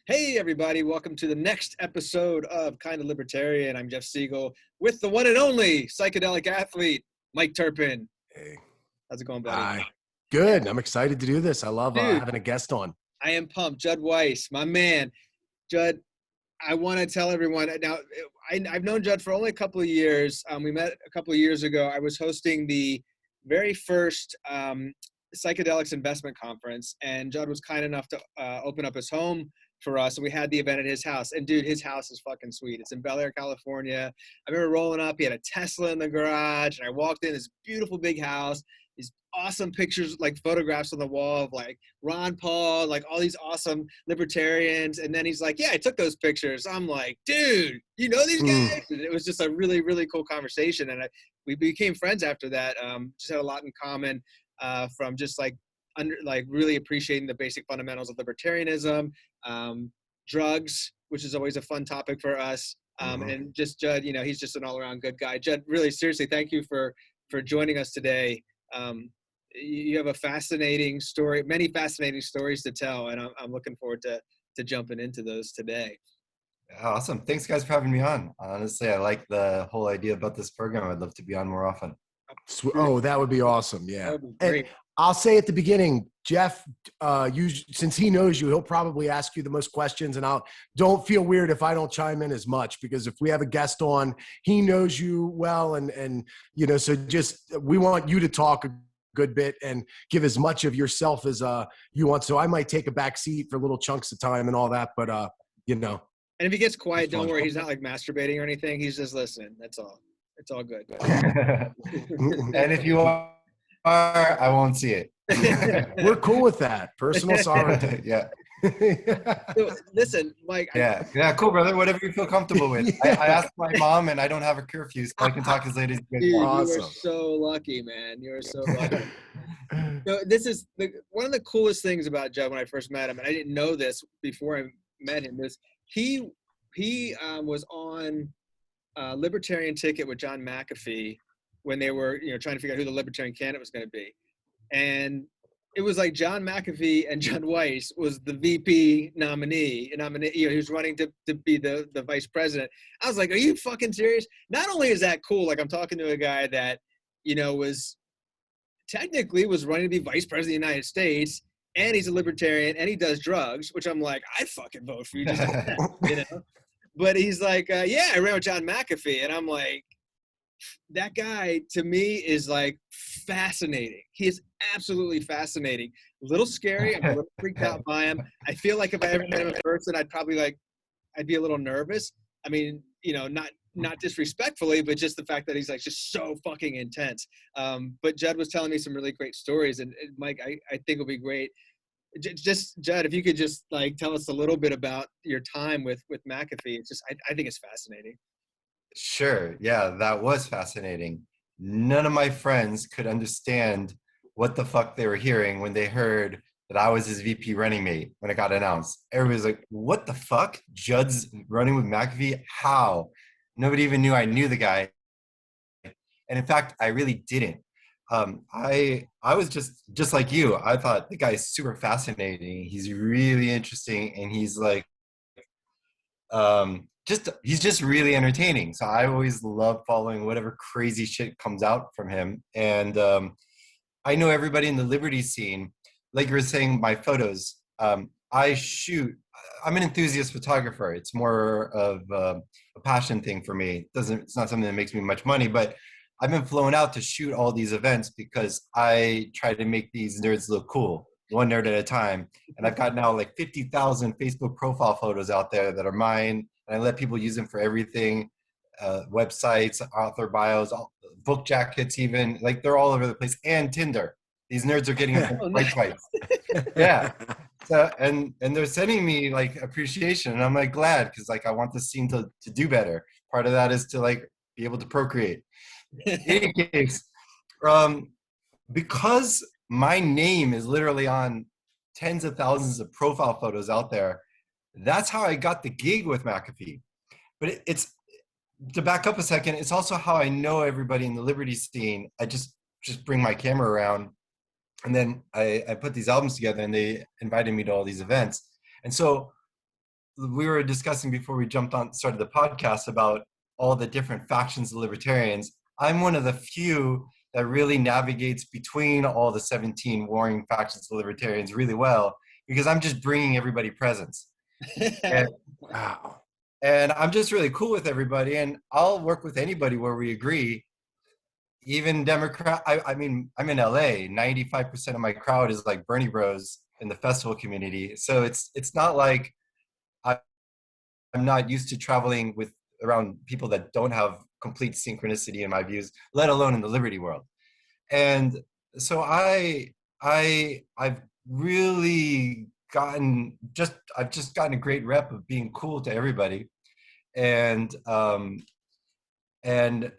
Hey, everybody, welcome to the next episode of Kind of Libertarian. I'm Jeff Siegel with the one and only psychedelic athlete, Mike Turpin. Hey. How's it going, buddy? Hi. Good. I'm excited to do this. I love Dude, having a guest on. I am pumped. Judd Weiss, my man. Judd, I want to tell everyone now, I've known Judd for only a couple of years. We met a couple of years ago. I was hosting the very first psychedelics investment conference, and Judd was kind enough to open up his home for us. And we had the event at his house. And dude, his house is fucking sweet. It's in Bel Air, California. I remember rolling up. He had a Tesla in the garage, and I walked in this beautiful big house. These awesome pictures, like photographs on the wall of like Ron Paul, like all these awesome libertarians. And then he's like, yeah, I took those pictures. I'm like, dude, you know these guys? And it was just a really, really cool conversation. And we became friends after that. Just had a lot in common from just like really appreciating the basic fundamentals of libertarianism, drugs, which is always a fun topic for us. And just Judd, you know, he's just an all around good guy. Judd, really seriously, thank you for joining us today. You have a fascinating story, many fascinating stories to tell, and I'm looking forward to jumping into those today. Awesome. Thanks, guys, for having me on. Honestly, I like the whole idea about this program. I'd love to be on more often. Oh, that would be awesome. Yeah. That would be great. And I'll say at the beginning, Jeff, since he knows you, he'll probably ask you the most questions, and don't feel weird if I don't chime in as much, because if we have a guest on, he knows you well. And, you know, so we want you to talk a good bit and give as much of yourself as you want. So I might take a back seat for little chunks of time and all that, but you know. And if he gets quiet, don't worry. He's not like masturbating or anything. He's just listening. That's all. It's all good. And if you are, I won't see it. We're cool with that. Personal sovereignty. Yeah. So, listen, Mike. Yeah. Cool, brother. Whatever you feel comfortable with. Yeah. I asked my mom, and I don't have a curfew, so I can talk as late as you Dude, want. Awesome. You are so lucky, man. You are so lucky. So this is one of the coolest things about Judd when I first met him, and I didn't know this before I met him, is he was on Libertarian Ticket with John McAfee when they were, you know, trying to figure out who the Libertarian candidate was going to be. And it was like John McAfee and Judd Weiss was the VP nominee. You know, he was running to be the vice president. I was like, are you fucking serious? Not only is that cool, like I'm talking to a guy that, you know, was running to be vice president of the United States, and he's a libertarian, and he does drugs, which I'm like, I'd fucking vote for you, just like that, you know? But he's like, yeah, I ran with John McAfee. And I'm like, that guy to me is like fascinating. He is absolutely fascinating. A little scary. I'm a little freaked out by him. I feel like if I ever met him in person, I'd be a little nervous. I mean, you know, not disrespectfully, but just the fact that he's like just so fucking intense. But Judd was telling me some really great stories, and Mike, I think it'll be great. Just Judd, if you could just like tell us a little bit about your time with McAfee. It's just I think it's fascinating. Sure. Yeah, that was fascinating. None of my friends could understand what the fuck they were hearing when they heard that I was his VP running mate when it got announced. Everybody's like, what the fuck? Judd's running with McAfee? How? Nobody even knew I knew the guy. And in fact, I really didn't. I was just like you. I thought the guy's super fascinating. He's really interesting, and he's like, he's just really entertaining. So I always love following whatever crazy shit comes out from him. And I know everybody in the Liberty scene. Like you were saying, my photos. I'm an enthusiast photographer. It's more of a passion thing for me. It's not something that makes me much money, but I've been flown out to shoot all these events because I try to make these nerds look cool, one nerd at a time. And I've got now like 50,000 Facebook profile photos out there that are mine. And I let people use them for everything, websites, author bios, book jackets even. Like they're all over the place. And Tinder. These nerds are getting it right twice. Yeah. So, and they're sending me like appreciation. And I'm like glad, because like I want this scene to do better. Part of that is to like be able to procreate. In any case, because my name is literally on tens of thousands of profile photos out there, that's how I got the gig with McAfee. But it's to back up a second, it's also how I know everybody in the Liberty scene. I just bring my camera around, and then I put these albums together, and they invited me to all these events. And so we were discussing before we started the podcast about all the different factions of libertarians. I'm one of the few that really navigates between all the 17 warring factions of libertarians really well, because I'm just bringing everybody presents. And, Wow. and I'm just really cool with everybody, and I'll work with anybody where we agree. Even Democrat, I mean, I'm in LA. 95% of my crowd is like Bernie Bros in the festival community. So it's not like I'm not used to traveling with around people that don't have complete synchronicity in my views, let alone in the liberty world. And so I've really I've just gotten a great rep of being cool to everybody. And and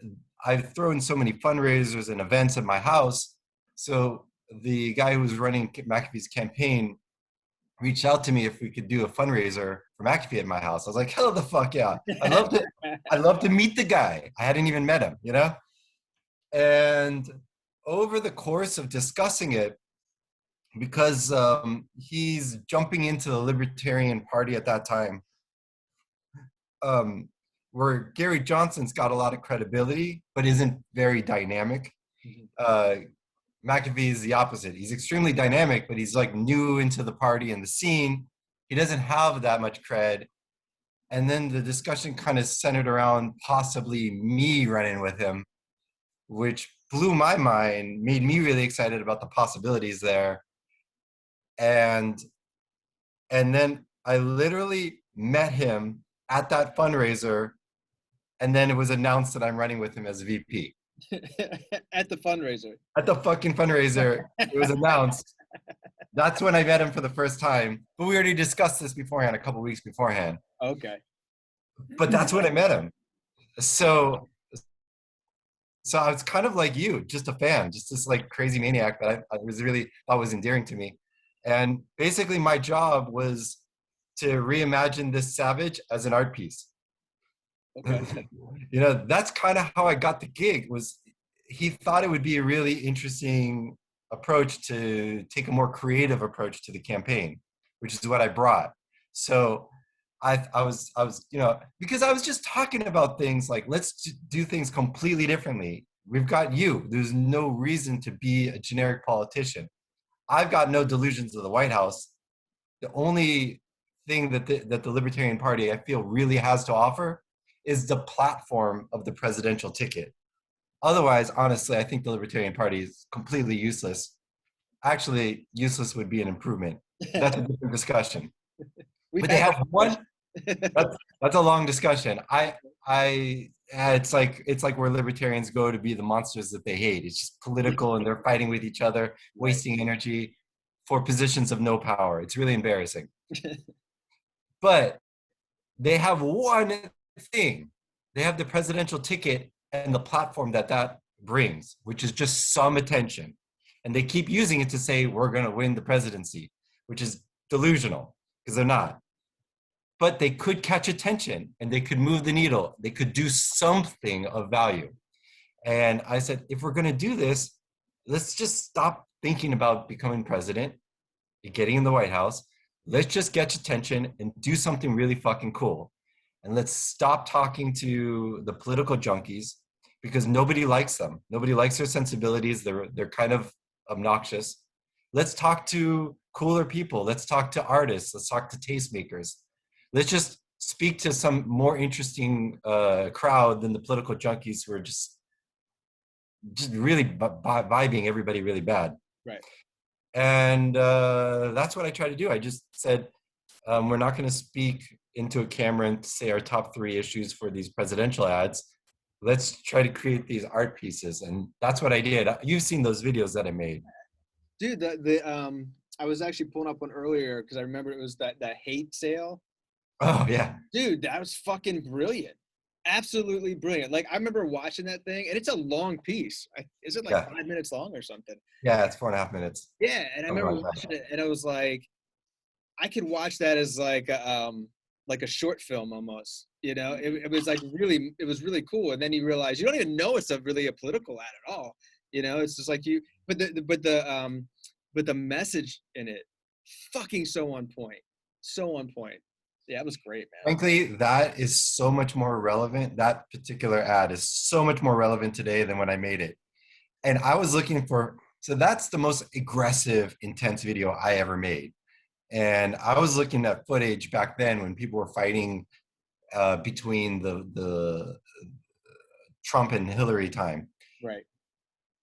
I've thrown so many fundraisers and events at my house. So the guy who was running McAfee's campaign reached out to me if we could do a fundraiser for McAfee at my house. I was like, hell the fuck yeah. I'd love to meet the guy. I hadn't even met him, you know? And over the course of discussing it, because he's jumping into the Libertarian Party at that time, where Gary Johnson's got a lot of credibility, but isn't very dynamic. McAfee is the opposite. He's extremely dynamic, but he's like new into the party and the scene. He doesn't have that much cred. And then the discussion kind of centered around possibly me running with him, which blew my mind, made me really excited about the possibilities there. And then I literally met him at that fundraiser, and then it was announced that I'm running with him as VP. At the fundraiser. At the fucking fundraiser, it was announced. That's when I met him for the first time. But we already discussed this beforehand, a couple weeks beforehand. Okay. But that's when I met him. So I was kind of like you, just a fan, just this like crazy maniac that I was really thought was endearing to me. And basically my job was to reimagine this savage as an art piece. Okay. You know, that's kind of how I got the gig. Was he thought it would be a really interesting approach to take a more creative approach to the campaign, which is what I brought. So I was you know, because I was just talking about things like, let's do things completely differently. We've got you. There's no reason to be a generic politician. I've got no delusions of the White House. The only thing that the Libertarian Party I feel really has to offer is the platform of the presidential ticket. Otherwise, honestly, I think the Libertarian Party is completely useless. Actually, useless would be an improvement. That's a different discussion. But they have one. That's a long discussion. It's like where libertarians go to be the monsters that they hate. It's just political, and they're fighting with each other, wasting energy for positions of no power. It's really embarrassing. But they have one thing. They have the presidential ticket and the platform that brings, which is just some attention. And they keep using it to say, we're going to win the presidency, which is delusional because they're not. But they could catch attention and they could move the needle. They could do something of value. And I said, if we're going to do this, let's just stop thinking about becoming president, getting in the White House. Let's just get attention and do something really fucking cool. And let's stop talking to the political junkies, because nobody likes them. Nobody likes their sensibilities. They're kind of obnoxious. Let's talk to cooler people. Let's talk to artists. Let's talk to tastemakers. Let's just speak to some more interesting crowd than the political junkies who are just really vibing everybody really bad. Right. And that's what I try to do. I just said, we're not going to speak into a camera and say our top 3 issues for these presidential ads. Let's try to create these art pieces. And that's what I did. You've seen those videos that I made. Dude, I was actually pulling up one earlier because I remember it was that hate sale. Oh, yeah. Dude, that was fucking brilliant. Absolutely brilliant. Like, I remember watching that thing, and it's a long piece. Is it like 5 minutes long or something? Yeah, it's 4.5 minutes. Yeah, and I remember watching it, and it was like, I could watch that as like a short film almost. You know, it was like it was really cool. And then you realize you don't even know it's really a political ad at all. You know, it's just like but the message in it, fucking so on point. So on point. Yeah, it was great, man. Frankly, that is so much more relevant. That particular ad is so much more relevant today than when I made it. And I was looking for, so that's the most aggressive, intense video I ever made. And I was looking at footage back then when people were fighting between the Trump and Hillary time. Right.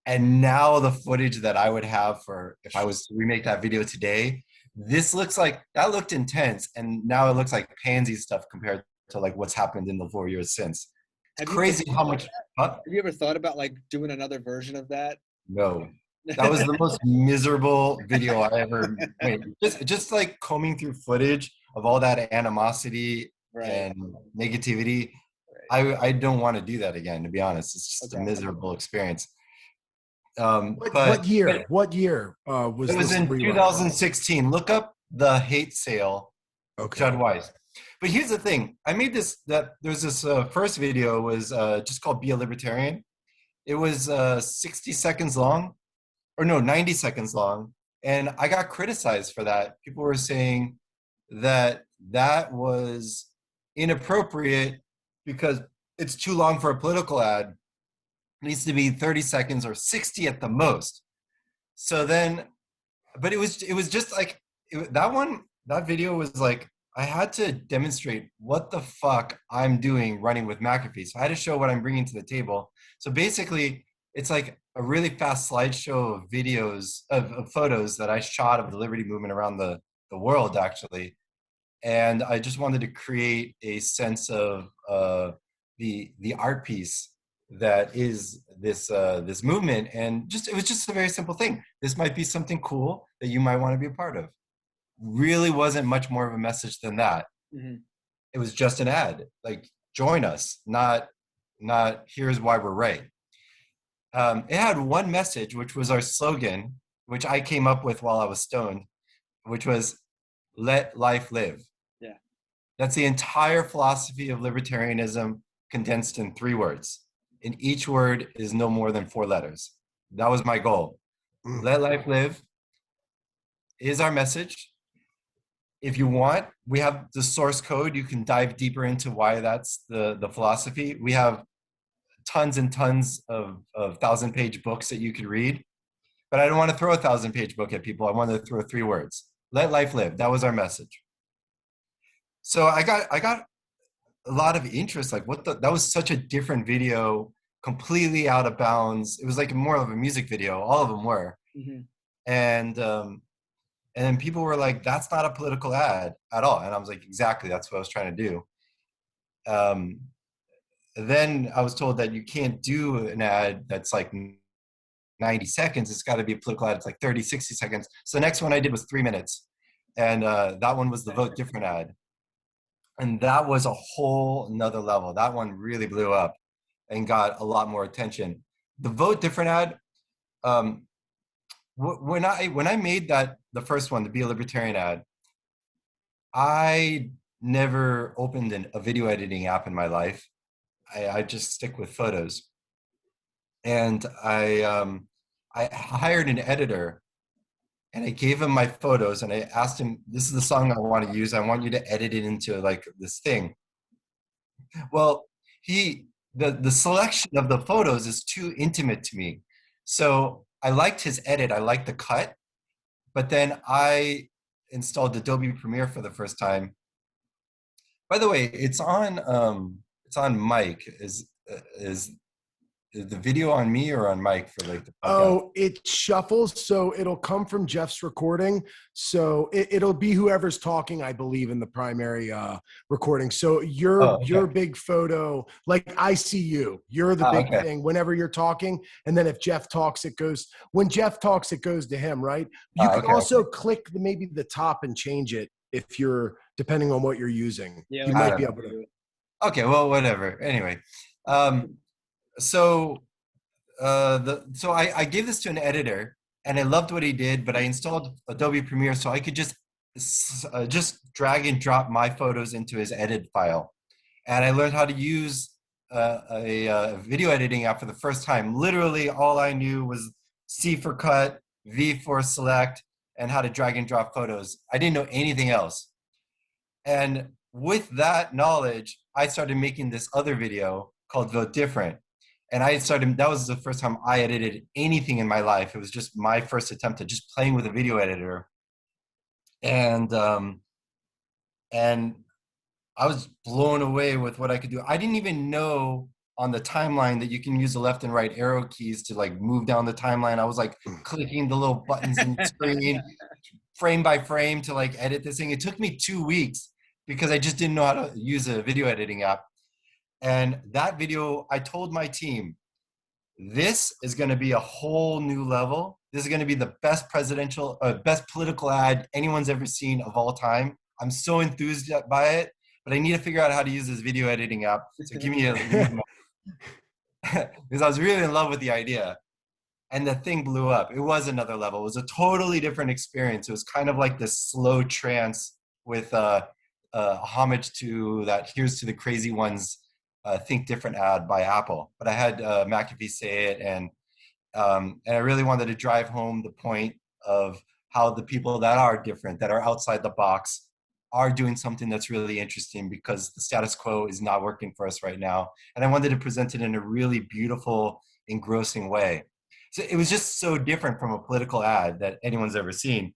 And now the footage that I would have for if I was to remake that video today, this looks like that looked intense, and now it looks like pansy stuff compared to like what's happened in the 4 years since. It's crazy how much. Huh? Have you ever thought about like doing another version of that? No, that was the most miserable video I ever made. Just like combing through footage of all that animosity and negativity. Right. I don't want to do that again. To be honest, it's just a miserable experience. What year? What year was it? Was this in rerun? 2016. Look up the hate sale. Okay. Judd Weiss. But here's the thing. I made this. There's this first video was just called "Be a Libertarian." It was 60 seconds long, or no, 90 seconds long, and I got criticized for that. People were saying that that was inappropriate because it's too long for a political ad. It needs to be 30 seconds or 60 at the most. So then, but it was just like that video was like, I had to demonstrate what the fuck I'm doing running with McAfee. So I had to show what I'm bringing to the table. So basically, it's like a really fast slideshow of videos of photos that I shot of the Liberty movement around the world, actually. And I just wanted to create a sense of the art piece that is this movement. And it was just a very simple thing. This might be something cool that you might want to be a part of. Really wasn't much more of a message than that. Mm-hmm. It was just an ad, like join us, not here's why we're right. It had one message, which was our slogan, which I came up with while I was stoned, which was let life live. Yeah. That's the entire philosophy of libertarianism condensed in 3 words. And each word is no more than 4 letters. That was my goal. Let life live is our message. If you want, we have the source code. You can dive deeper into why that's the philosophy. We have tons and tons of 1,000-page books that you could read. But I don't want to throw a 1,000-page book at people. I wanted to throw 3 words. Let life live. That was our message. So I got a lot of interest. Like, that was such a different video, completely out of bounds. It was like more of a music video. All of them were. Mm-hmm. And then people were like, that's not a political ad at all. And I was like, exactly, that's what I was trying to do. Then I was told that you can't do an ad that's like 90 seconds. It's got to be a political ad. It's like 30, 60 seconds. So the next one I did was 3 minutes. And that one was the Vote Different ad. And that was a whole nother level. That one really blew up and got a lot more attention. The Vote Different ad, when I made the first one, the Be a Libertarian ad, I never opened a video editing app in my life. I just stick with photos. And I hired an editor, and I gave him my photos, and I asked him, this is the song I want to use. I want you to edit it into like this thing. Well, the selection of the photos is too intimate to me. So I liked his edit. I liked the cut. But then I installed Adobe Premiere for the first time. By the way, it's on mic. Is the video on me or on mic for like the podcast? Oh, it shuffles, so it'll come from Jeff's recording. So it'll be whoever's talking, I believe, in the primary recording. So your big photo, like I see you. You're the big thing whenever you're talking. And then if Jeff talks, when Jeff talks, it goes to him, right? You can also click maybe the top and change it if you're, depending on what you're using. Yeah, you might be able to. Okay, well, whatever. Anyway. So I gave this to an editor, and I loved what he did, but I installed Adobe Premiere so I could just drag and drop my photos into his edit file. And I learned how to use a video editing app for the first time. Literally, all I knew was C for cut, V for select, and how to drag and drop photos. I didn't know anything else. And with that knowledge, I started making this other video called Vote Different. And that was the first time I edited anything in my life. It was just my first attempt at just playing with a video editor. And and I was blown away with what I could do. I didn't even know on the timeline that you can use the left and right arrow keys to like move down the timeline. I was like clicking the little buttons in the screen frame by frame to like edit this thing. It took me 2 weeks because I just didn't know how to use a video editing app. And that video, I told my team, this is going to be a whole new level. This is going to be the best best political ad anyone's ever seen of all time. I'm so enthused by it, but I need to figure out how to use this video editing app. So give me because I was really in love with the idea. And the thing blew up. It was another level. It was a totally different experience. It was kind of like this slow trance with homage to that Here's to the Crazy Ones Think Different ad by Apple. But I had McAfee say it, and I really wanted to drive home the point of how the people that are different, that are outside the box, are doing something that's really interesting, because the status quo is not working for us right now. And I wanted to present it in a really beautiful, engrossing way. So it was just so different from a political ad that anyone's ever seen.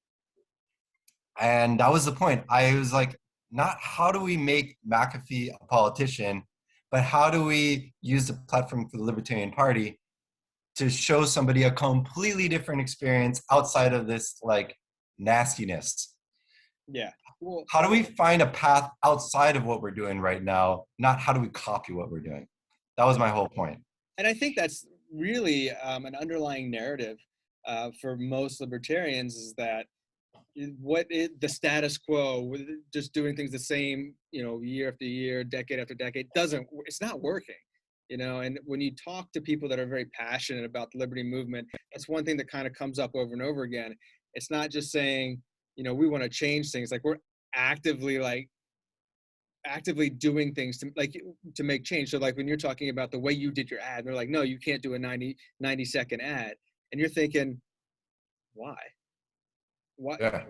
And that was the point. I was like, not how do we make McAfee a politician, but how do we use the platform for the Libertarian Party to show somebody a completely different experience outside of this like nastiness? Yeah. Well, how do we find a path outside of what we're doing right now? Not how do we copy what we're doing? That was my whole point. And I think that's really an underlying narrative for most libertarians, is that the status quo, just doing things the same, year after year, decade after decade, it's not working. And when you talk to people that are very passionate about the liberty movement, that's one thing that kind of comes up over and over again. It's not just saying, we want to change things. Like, we're actively doing things to make change. So like when you're talking about the way you did your ad, they're like, no, you can't do a 90-second ad. And you're thinking, why? Yeah.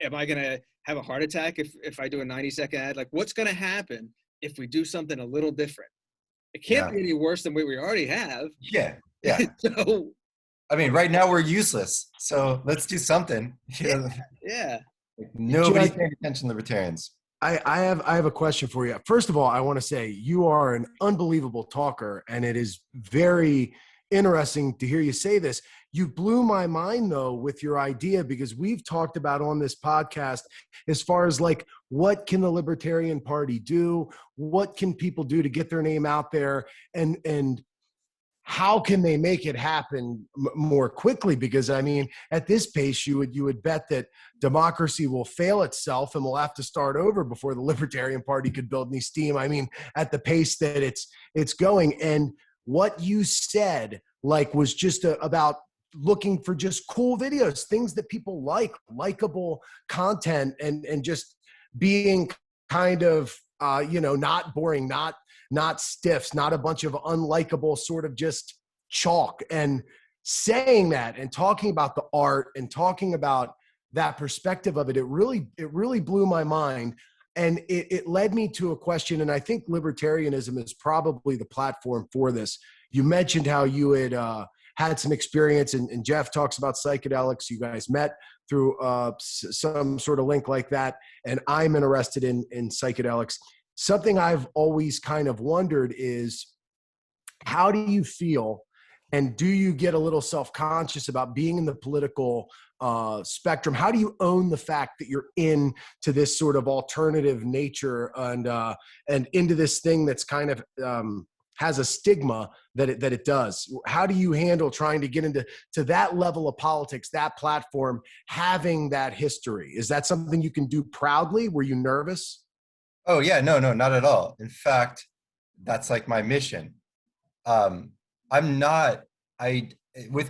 Am I going to have a heart attack if I do a 90-second ad? Like, what's going to happen if we do something a little different? It can't be any worse than what we already have. Yeah. So, I mean, right now we're useless. So let's do something. Yeah. Nobody's paying attention, libertarians. I have a question for you. First of all, I want to say you are an unbelievable talker, and it is very interesting to hear you say this. You blew my mind, though, with your idea, because we've talked about on this podcast as far as like, what can the Libertarian Party do? What can people do to get their name out there? And how can they make it happen more quickly? Because I mean, at this pace, you would bet that democracy will fail itself and we'll have to start over before the Libertarian Party could build any steam. I mean, at the pace that it's going. And what you said, like, was just about looking for just cool videos, things that people like, likable content, and just being kind of, not boring, not stiffs, not a bunch of unlikable sort of just chalk. And saying that and talking about the art and talking about that perspective of it, it really blew my mind. And it led me to a question, and I think libertarianism is probably the platform for this. You mentioned how you had some experience, and Jeff talks about psychedelics. You guys met through some sort of link like that, and I'm interested in psychedelics. Something I've always kind of wondered is, how do you feel, and do you get a little self-conscious about being in the political spectrum? How do you own the fact that you're into this sort of alternative nature and into this thing that's kind of has a stigma that it does? How do you handle trying to get into that level of politics, that platform, having that history? Is that something you can do proudly? Were you nervous? Oh yeah, no, not at all. In fact, that's like my mission. With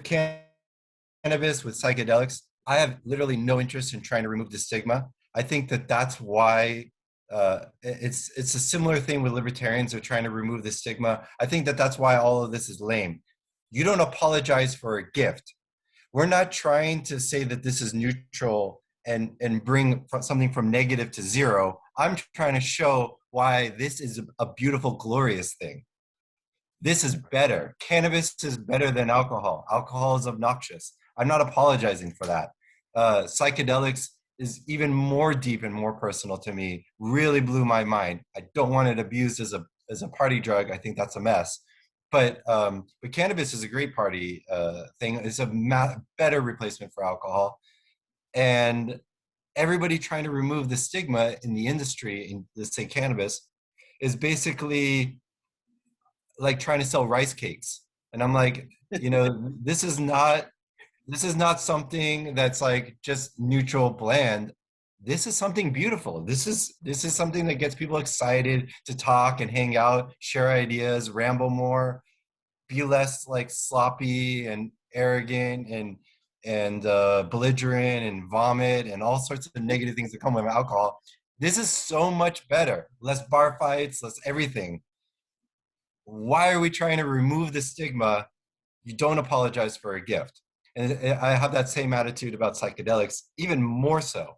cannabis, with psychedelics, I have literally no interest in trying to remove the stigma. I think that's why it's a similar thing with libertarians are trying to remove the stigma. I think that's why all of this is lame. You don't apologize for a gift. We're not trying to say that this is neutral and bring something from negative to zero. I'm trying to show why this is a beautiful, glorious thing. This is better. Cannabis is better than alcohol. Alcohol is obnoxious. I'm not apologizing for that. Psychedelics is even more deep and more personal to me. Really blew my mind. I don't want it abused as a party drug. I think that's a mess. But cannabis is a great party thing. It's a better replacement for alcohol. And everybody trying to remove the stigma in the industry in, let's say, cannabis, is basically like trying to sell rice cakes. And I'm like, this is not something that's like just neutral, bland. This is something beautiful. This is something that gets people excited to talk and hang out, share ideas, ramble more, be less like sloppy and arrogant and belligerent and vomit and all sorts of negative things that come with alcohol. This is so much better. Less bar fights, less everything. Why are we trying to remove the stigma? You don't apologize for a gift. And I have that same attitude about psychedelics, even more so.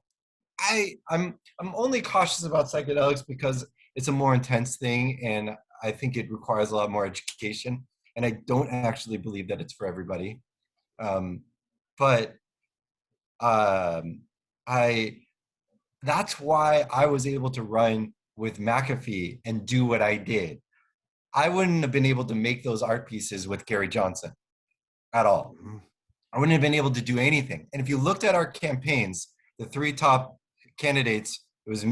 I'm only cautious about psychedelics because it's a more intense thing, and I think it requires a lot more education. And I don't actually believe that it's for everybody. But that's why I was able to run with McAfee and do what I did. I wouldn't have been able to make those art pieces with Gary Johnson at all. I wouldn't have been able to do anything. And if you looked at our campaigns, the three top candidates, it was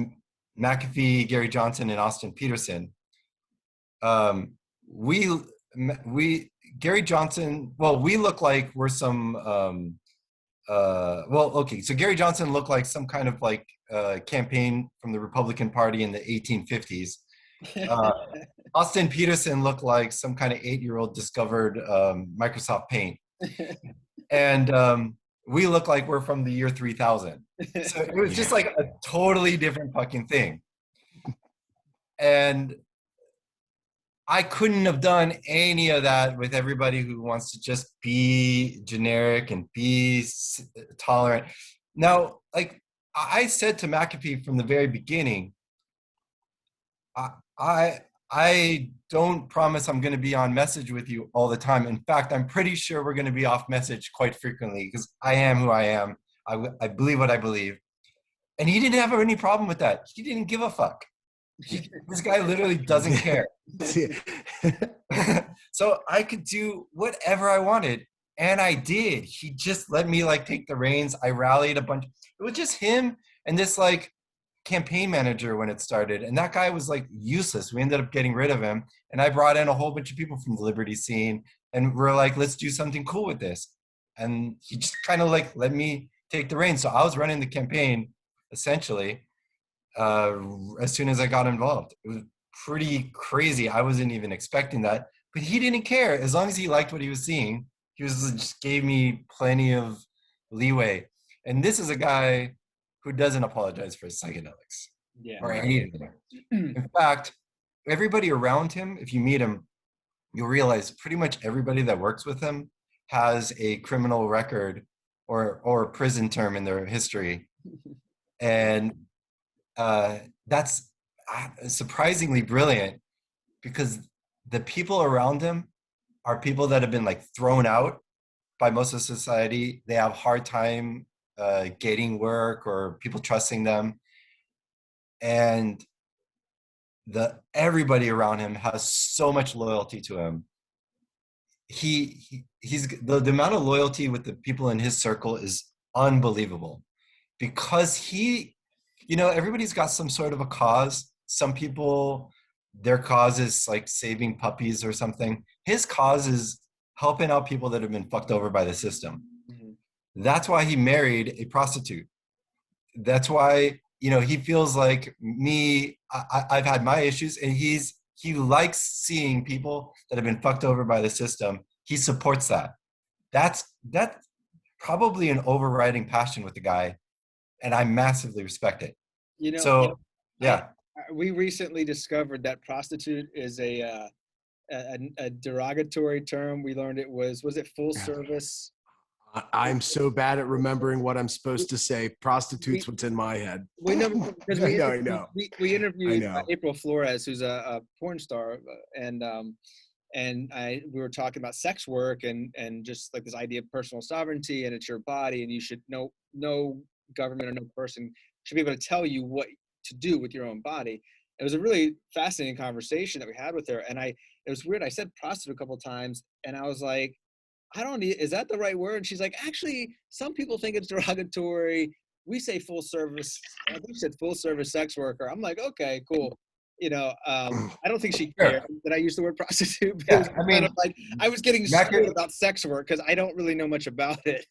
McAfee, Gary Johnson, and Austin Peterson. Gary Johnson, well, we look like we're some, so Gary Johnson looked like some kind of like campaign from the Republican Party in the 1850s. Austin Peterson looked like some kind of 8-year-old discovered Microsoft Paint. And we look like we're from the year 3000. So it was just like a totally different fucking thing. And I couldn't have done any of that with everybody who wants to just be generic and be tolerant. Now, like I said to McAfee from the very beginning, I don't promise I'm going to be on message with you all the time. In fact, I'm pretty sure we're going to be off message quite frequently because I am who I am. I believe what I believe. And he didn't have any problem with that. He didn't give a fuck. This guy literally doesn't care. So I could do whatever I wanted. And I did. He just let me like take the reins. I rallied a bunch. It was just him and this like campaign manager when it started, and that guy was like useless. We ended up getting rid of him, and I brought in a whole bunch of people from the Liberty scene, and we're like, let's do something cool with this. And he just kind of like let me take the reins. So I was running the campaign essentially as soon as I got involved. It was pretty crazy. I wasn't even expecting that, but he didn't care. As long as he liked what he was seeing, he was just gave me plenty of leeway. And this is a guy who doesn't apologize for his psychedelics or anything. In fact, everybody around him, if you meet him, you'll realize pretty much everybody that works with him has a criminal record or a prison term in their history. And that's surprisingly brilliant because the people around him are people that have been like thrown out by most of society. They have a hard time getting work or people trusting them, and everybody around him has so much loyalty to him. He's the amount of loyalty with the people in his circle is unbelievable because everybody's got some sort of a cause. Some people, their cause is like saving puppies or something. His cause is helping out people that have been fucked over by the system. That's why he married a prostitute. That's why, he feels like me. I've had my issues, and he likes seeing people that have been fucked over by the system. He supports that. That's probably an overriding passion with the guy, and I massively respect it. We recently discovered that prostitute is a derogatory term. We learned it was it full service I'm so bad at remembering what I'm supposed to say. Prostitute's what's in my head. We never, because I know. we interviewed I know. April Flores, who's a porn star, and we were talking about sex work and just like this idea of personal sovereignty, and it's your body, and you should no government or no person should be able to tell you what to do with your own body. It was a really fascinating conversation that we had with her, and it was weird. I said prostitute a couple of times, and I was like, I don't need, is that the right word? And she's like, actually, some people think it's derogatory. We say full service. I think she said full service sex worker. I'm like, okay, cool. I don't think she cared that I used the word prostitute. But it was kind of like I was getting scared about sex work because I don't really know much about it.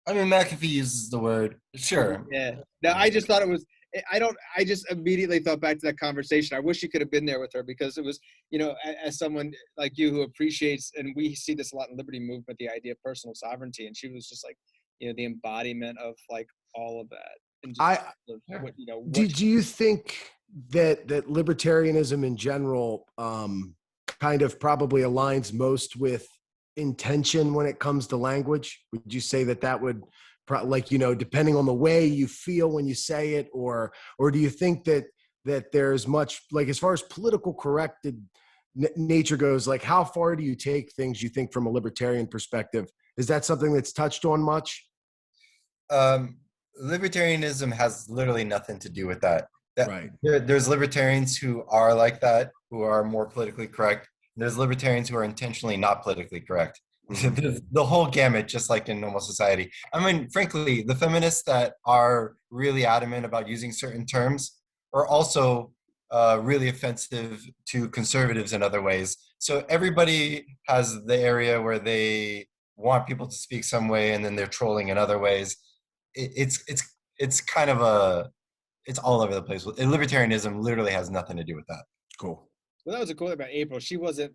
I mean, McAfee uses the word, sure. Yeah. No, I just thought it was. I just immediately thought back to that conversation. I wish you could have been there with her because it was, as someone like you who appreciates, and we see this a lot in Liberty Movement, the idea of personal sovereignty. And she was just like, the embodiment of like all of that. And just do you think that libertarianism in general kind of probably aligns most with intention when it comes to language? Would you say that would depending on the way you feel when you say it, or do you think that there's much, like, as far as political corrected nature goes, like how far do you take things, you think, from a libertarian perspective? Is that something that's touched on much? Libertarianism has literally nothing to do with that. Right. There's libertarians who are like that, who are more politically correct. There's libertarians who are intentionally not politically correct. The whole gamut, just like in normal society. I mean, frankly, the feminists that are really adamant about using certain terms are also really offensive to conservatives in other ways. So everybody has the area where they want people to speak some way, and then they're trolling in other ways. It's kind of it's all over the place. Libertarianism literally has nothing to do with that. Cool. Well, that was a cool thing about April. She wasn't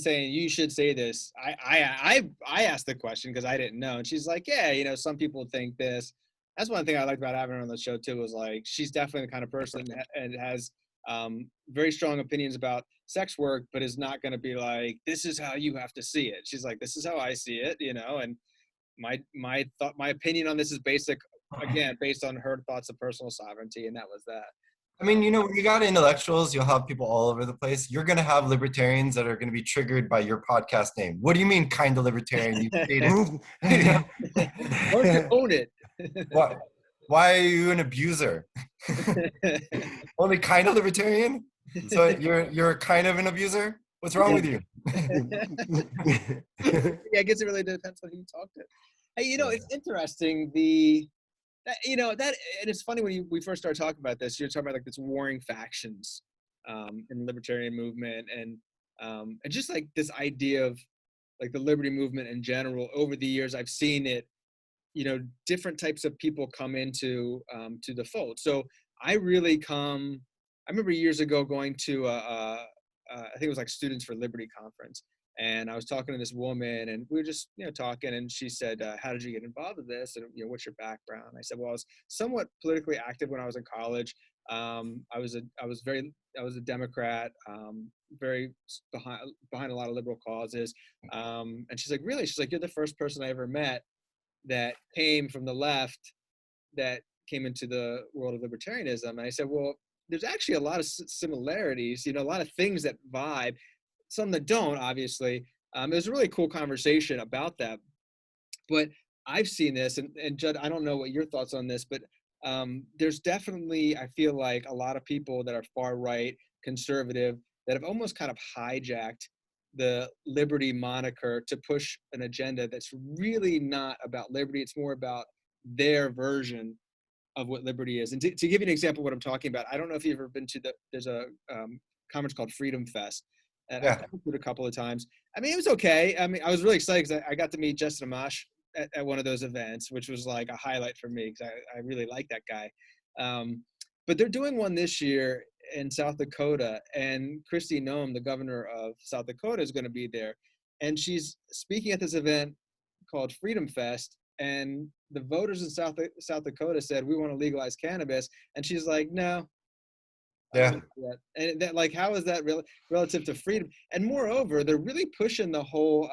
saying you should say this. I asked the question because I didn't know, and she's like, yeah, some people think this. That's one thing I liked about having her on the show too. Was like she's definitely the kind of person and has very strong opinions about sex work, but is not going to be like, this is how you have to see it. She's like, this is how I see it, and my opinion on this is based on her thoughts of personal sovereignty, and that was that. I mean, when you got intellectuals, you'll have people all over the place. You're going to have libertarians that are going to be triggered by your podcast name. What do you mean, kind of libertarian? You hate it. Don't you own it? Why are you an abuser? Only kind of libertarian? So you're kind of an abuser? What's wrong with you? Yeah, I guess it really depends on who you talk to. Hey, it's interesting. And it's funny when we first started talking about this, you're talking about like this warring factions in the libertarian movement, and just like this idea of like the liberty movement in general. Over the years, I've seen it, different types of people come into to the fold. So I remember years ago going to I think it was like Students for Liberty conference. And I was talking to this woman, and we were just, talking, and she said, how did you get involved with this? And, what's your background? I said, well, I was somewhat politically active when I was in college. I was a Democrat, very behind a lot of liberal causes. And she's like, really? She's like, you're the first person I ever met that came from the left that came into the world of libertarianism. And I said, well, there's actually a lot of similarities, a lot of things that vibe, some that don't, obviously. It was a really cool conversation about that. But I've seen this, and Judd, I don't know what your thoughts on this, but there's definitely, I feel like, a lot of people that are far right, conservative, that have almost kind of hijacked the liberty moniker to push an agenda that's really not about liberty. It's more about their version of what liberty is. And to give you an example of what I'm talking about, I don't know if you've ever been to there's a conference called Freedom Fest. And I've been to it a couple of times. I mean, it was okay. I mean, I was really excited because I got to meet Justin Amash at one of those events, which was like a highlight for me because I really like that guy. But they're doing one this year in South Dakota, and Kristi Noem, the governor of South Dakota, is going to be there. And she's speaking at this event called Freedom Fest, and the voters in South Dakota said, we want to legalize cannabis. And she's like, no. Yeah. And that, like, how is that relative to freedom? And moreover, they're really pushing the whole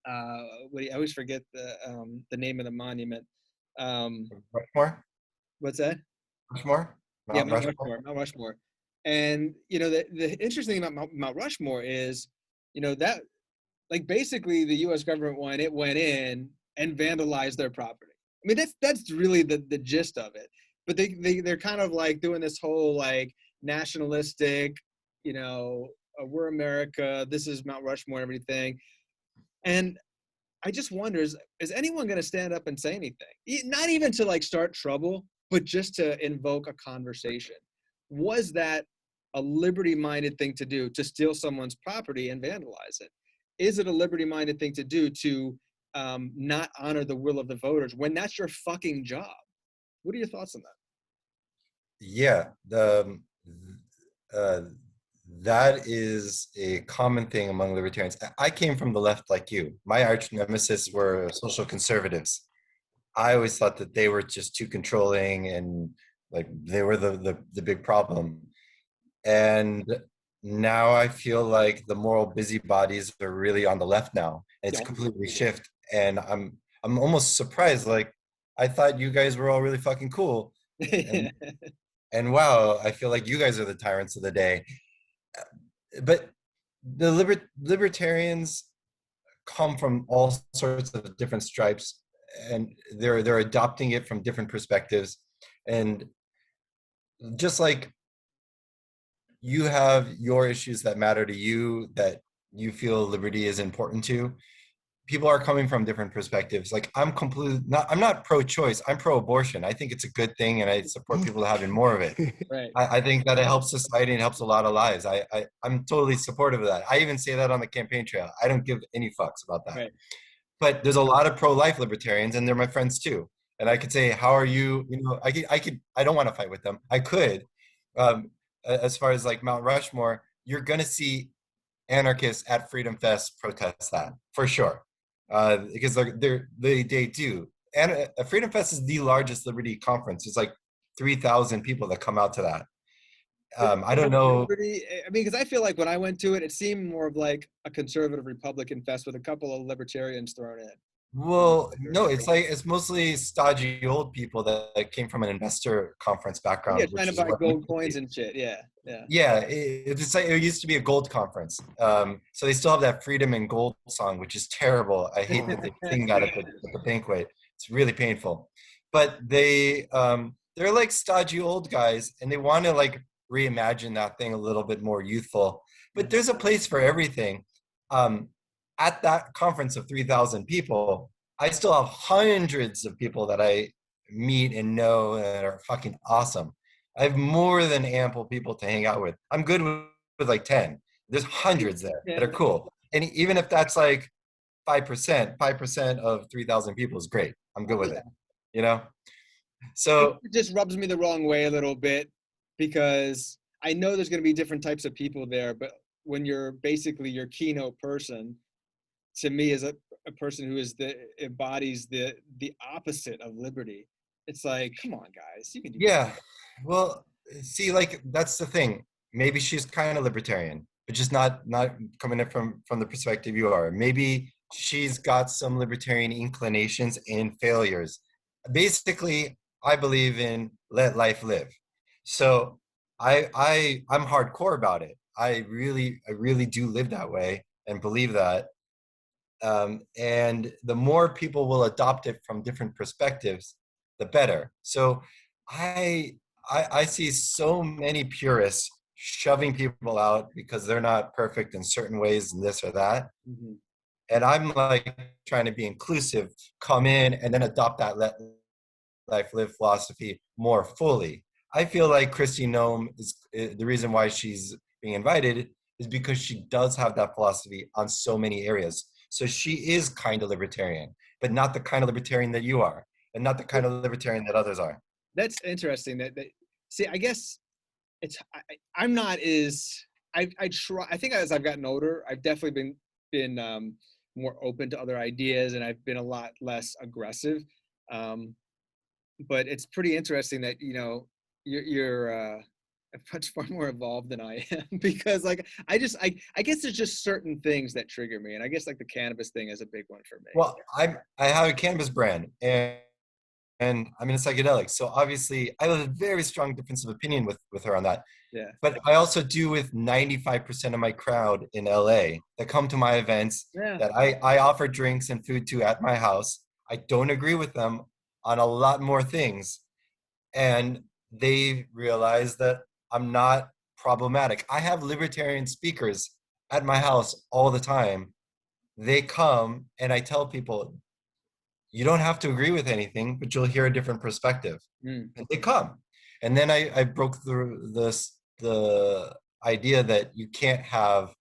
I always forget the name of the monument. Rushmore? What's that? Rushmore? Yeah, Mount Mount Rushmore? Rushmore. Mount Rushmore. And the interesting thing about Mount Rushmore is, that like basically the U.S. government went in and vandalized their property. I mean, that's really the gist of it. But they're kind of like doing this whole like nationalistic, we're America, this is Mount Rushmore and everything. And I just wonder, is anyone going to stand up and say anything? Not even to like start trouble, but just to invoke a conversation. Was that a liberty-minded thing to do, to steal someone's property and vandalize it? Is it a liberty-minded thing to do to not honor the will of the voters when that's your fucking job? What are your thoughts on that? Yeah, uh, that is a common thing among libertarians. I came from the left like you. My arch nemesis were social conservatives. I always thought that they were just too controlling and like they were the big problem. And now I feel like the moral busybodies are really on the left now. It's Yeah. completely shift. And I'm almost surprised. Like I thought you guys were all really fucking cool. And and wow, I feel like you guys are the tyrants of the day. But the libertarians come from all sorts of different stripes, and they're adopting it from different perspectives. And just like you have your issues that matter to you, that you feel liberty is important to, people are coming from different perspectives. Like I'm not pro-choice, I'm pro-abortion. I think it's a good thing and I support people having more of it. Right. I think that it helps society and helps a lot of lives. I'm totally supportive of that. I even say that on the campaign trail. I don't give any fucks about that. Right. But there's a lot of pro-life libertarians and they're my friends too. And I could say, how are you? I don't want to fight with them. I could. Um, as far as like Mount Rushmore, you're going to see anarchists at Freedom Fest protest that for sure. Because they do. And Freedom Fest is the largest liberty conference. It's like 3,000 people that come out to that. I don't know. I mean, because I feel like when I went to it, it seemed more of like a conservative Republican fest with a couple of libertarians thrown in. Well, no, it's mostly stodgy old people that came from an investor conference Yeah, background, trying which to is buy what gold coins and shit. Yeah, yeah. yeah, it's like it used to be a gold conference. So they still have that freedom and gold song, which is terrible. I hate that they sing that at the banquet. It's really painful. But they're like stodgy old guys, and they want to like reimagine that thing a little bit more youthful. But there's a place for everything. Um, at that conference of 3,000 people, I still have hundreds of people that I meet and know that are fucking awesome. I have more than ample people to hang out with. I'm good with like 10. There's hundreds there that Yeah. are cool. And even if that's like 5% of 3,000 people is great. I'm good with it, you know? So It just rubs me the wrong way a little bit because I know there's going to be different types of people there, but when you're basically your keynote person, to me, is a person who embodies the opposite of liberty. It's like, come on, guys, you can do better. yeah, well, see, like that's the thing. Maybe she's kind of libertarian, but just not coming in from the perspective you are. Maybe she's got some libertarian inclinations and failures. Basically, I believe in let life live. So I'm hardcore about it. I really do live that way and believe that. And the more people will adopt it from different perspectives, the better. So I, I see so many purists shoving people out because they're not perfect in certain ways and this or that. Mm-hmm. And I'm like trying to be inclusive, come in and then adopt that let life live philosophy more fully. I feel like Christy Nome is the reason why she's being invited is because she does have that philosophy on so many areas. So she is kind of libertarian, but not the kind of libertarian that you are, and not the kind of libertarian that others are. That's interesting. See, I guess I'm not as I try. I think as I've gotten older, I've definitely been more open to other ideas, and I've been a lot less aggressive. But it's pretty interesting that you're much far more evolved than I am because like I guess there's just certain things that trigger me, and I guess like the cannabis thing is a big one for me. Well, I have a cannabis brand, and I'm in a psychedelic. So obviously I have a very strong difference of opinion with her on that. Yeah, But I also do with 95% of my crowd in LA that come to my events, yeah. that I offer drinks and food to at my house. I don't agree with them on a lot more things. And they realize that I'm not problematic. I have libertarian speakers at my house all the time. They come and I tell people, you don't have to agree with anything, but you'll hear a different perspective. Mm. And they come. And then I broke through the idea that you can't have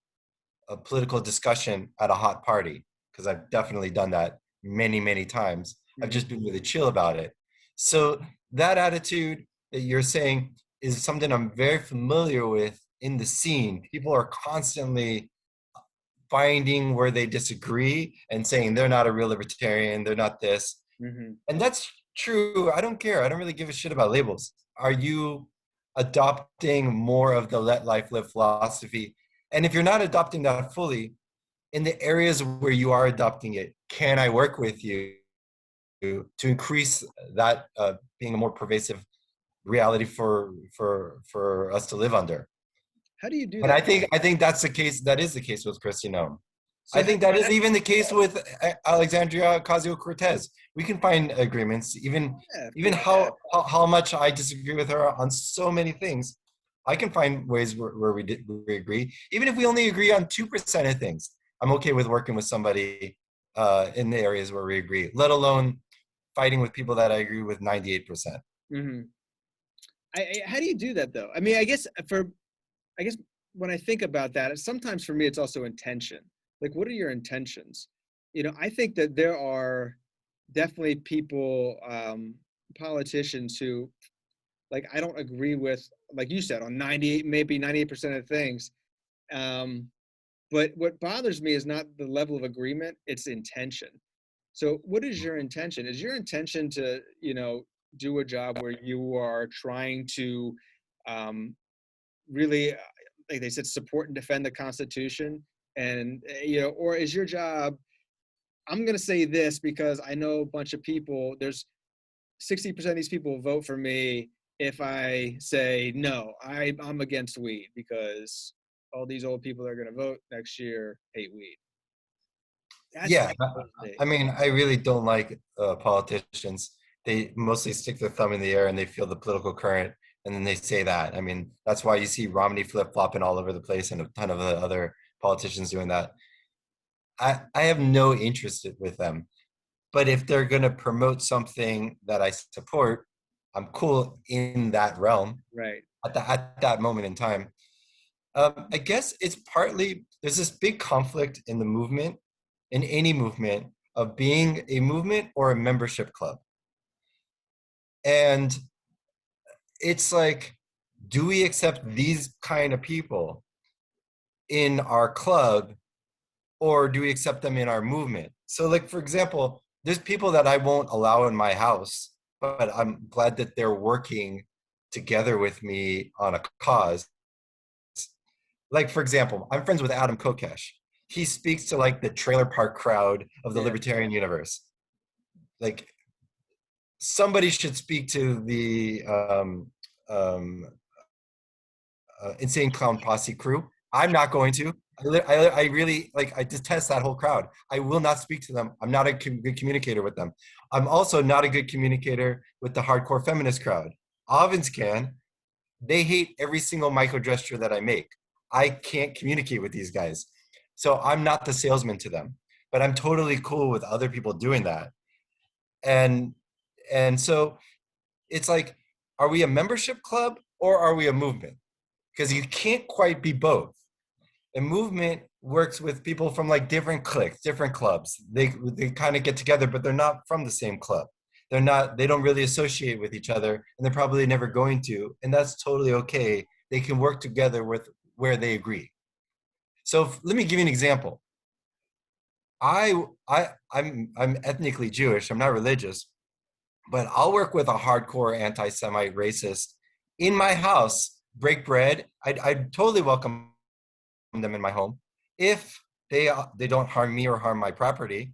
a political discussion at a hot party, because I've definitely done that many, many times. I've just been really chill about it. So that attitude that you're saying is something I'm very familiar with in the scene. People are constantly finding where they disagree and saying they're not a real libertarian, they're not this. Mm-hmm. And that's true. I don't care. I don't really give a shit about labels. Are you adopting more of the let life live philosophy? And if you're not adopting that fully, in the areas where you are adopting it, can I work with you to increase that being a more pervasive reality for us to live under? How do you do And that? I think that's the case. That is the case with Christian Nome. So I think that is even the case with Alexandria Ocasio-Cortez. We can find agreements, yeah, even how much I disagree with her on so many things. I can find ways where we agree. Even if we only agree on 2% of things, I'm okay with working with somebody in the areas where we agree, let alone fighting with people that I agree with 98%. mm-hmm. How do you do that though? I mean, I guess when I think about that, sometimes for me, it's also intention. Like, what are your intentions? You know, I think that there are definitely people, politicians who, like, I don't agree with, like you said, on 98, maybe 98% of things. Um, but what bothers me is not the level of agreement, it's intention. So what is your intention? Is your intention to, do a job where you are trying to, um, really, like they said, support and defend the Constitution, and or is your job, I'm going to say this because I know a bunch of people, there's 60% of these people will vote for me if I say no, I'm against weed because all these old people that are going to vote next year hate weed. That's Yeah, like, I mean, I really don't like politicians. They mostly stick their thumb in the air and they feel the political current, and then they say that. I mean, that's why you see Romney flip-flopping all over the place and a ton of the other politicians doing that. I have no interest with them. But if they're going to promote something that I support, I'm cool in that realm right. at that moment in time. I guess it's partly, there's this big conflict in the movement, in any movement, of being a movement or a membership club. And it's like, do we accept these kind of people in our club, or do we accept them in our movement? So like, for example, there's people that I won't allow in my house, but I'm glad that they're working together with me on a cause. Like, for example, I'm friends with Adam Kokesh. He speaks to like the trailer park crowd of the Yeah. libertarian universe. Like, somebody should speak to the um, Insane Clown Posse crew. I'm not going to. I really, like, I detest that whole crowd. I will not speak to them. I'm not a good communicator with them. I'm also not a good communicator with the hardcore feminist crowd. Ovens can. They hate every single micro gesture that I make. I can't communicate with these guys. So I'm not the salesman to them, but I'm totally cool with other people doing that. And so it's like, are we a membership club or are we a movement? Because you can't quite be both. A movement works with people from like different cliques, different clubs. They kind of get together, but they're not from the same club. They don't really associate with each other, and they're probably never going to. And that's totally okay. They can work together with where they agree. So let me give you an example. I'm ethnically Jewish. I'm not religious, but I'll work with a hardcore anti-Semite racist in my house break bread. I'd totally welcome them in my home. If they don't harm me or harm my property,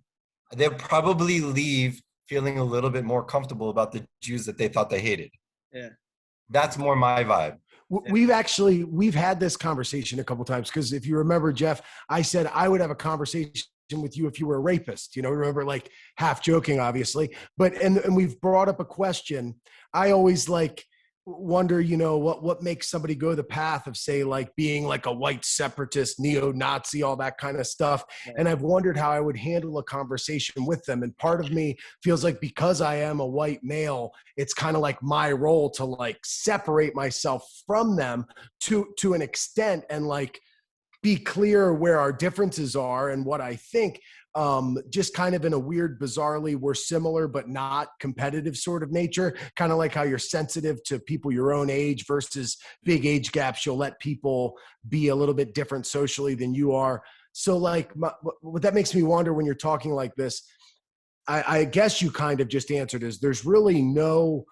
they'll probably leave feeling a little bit more comfortable about the Jews that they thought they hated. Yeah. That's more my vibe. We've had this conversation a couple times, because if you remember, Jeff, I said I would have a conversation with you if you were a rapist, remember, like, half joking, obviously, but and we've brought up a question. I always like wonder, what makes somebody go the path of, say, like being like a white separatist, neo-Nazi, all that kind of stuff. And I've wondered how I would handle a conversation with them. And part of me feels like, because I am a white male, it's kind of like my role to like separate myself from them to an extent, and like be clear where our differences are and what I think. Just kind of in a weird, bizarrely, we're similar but not competitive sort of nature. Kind of like how you're sensitive to people your own age versus big age gaps. You'll let people be a little bit different socially than you are. So like, what that makes me wonder when you're talking like this, I guess you kind of just answered, is there's no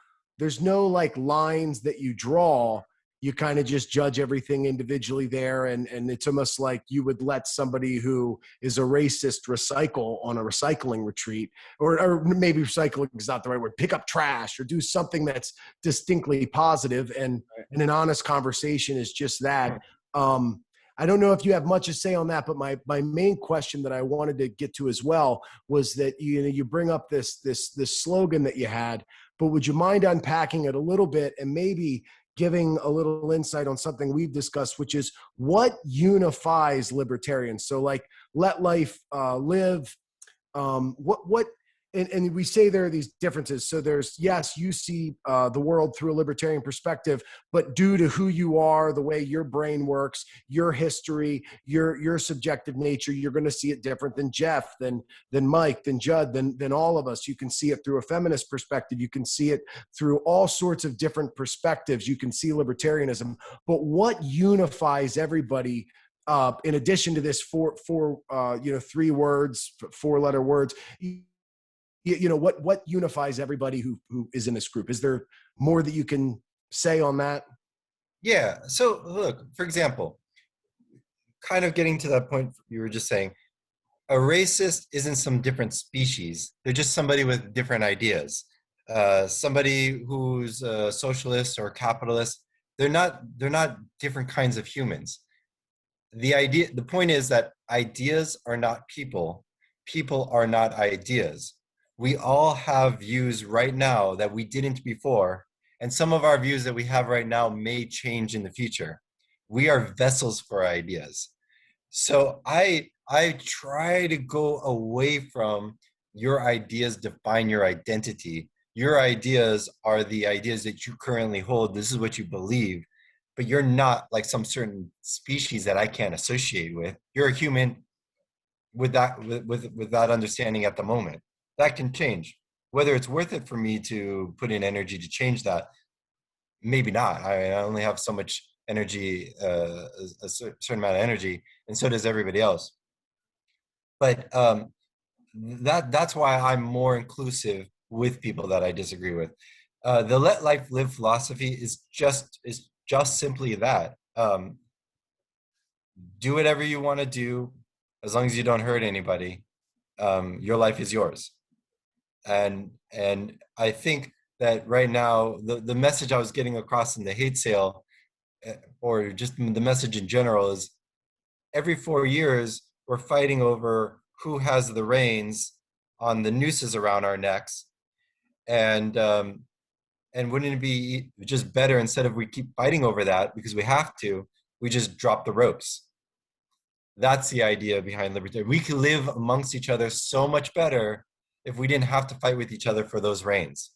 like lines that you draw. You kind of just judge everything individually there. And it's almost like you would let somebody who is a racist recycle on a recycling retreat, or maybe recycling is not the right word, pick up trash or do something that's distinctly positive. And an honest conversation is just that. I don't know if you have much to say on that, but my main question that I wanted to get to as well was that, you bring up this slogan that you had, but would you mind unpacking it a little bit and maybe giving a little insight on something we've discussed, which is what unifies libertarians? So like, let life live. What and we say there are these differences. So there's, yes, you see the world through a libertarian perspective, but due to who you are, the way your brain works, your history, your subjective nature, you're going to see it different than Jeff, than Mike, than Judd, than all of us. You can see it through a feminist perspective. You can see it through all sorts of different perspectives. You can see libertarianism, but what unifies everybody? In addition to this three words, 4-letter words, what unifies everybody who is in this group? Is there more that you can say on that? Yeah. So look, for example, kind of getting to that point you were just saying, a racist isn't some different species. They're just somebody with different ideas. Somebody who's a socialist or capitalist, they're not different kinds of humans. The point is that ideas are not people. People are not ideas. We all have views right now that we didn't before, and some of our views that we have right now may change in the future. We are vessels for ideas. So I try to go away from your ideas define your identity. Your ideas are the ideas that you currently hold. This is what you believe, but you're not like some certain species that I can't associate with. You're a human with that understanding at the moment. That can change. Whether it's worth it for me to put in energy to change that, maybe not. I only have so much energy, a certain amount of energy, and so does everybody else. But that's why I'm more inclusive with people that I disagree with. The let life live philosophy is just simply that. Do whatever you want to do, as long as you don't hurt anybody. Your life is yours. And I think that right now the message I was getting across in the hate sale, or just the message in general, is every 4 years we're fighting over who has the reins on the nooses around our necks, and wouldn't it be just better, instead of we keep fighting over that because we have to, we just drop the ropes? That's the idea behind liberty. We could live amongst each other so much better if we didn't have to fight with each other for those reins.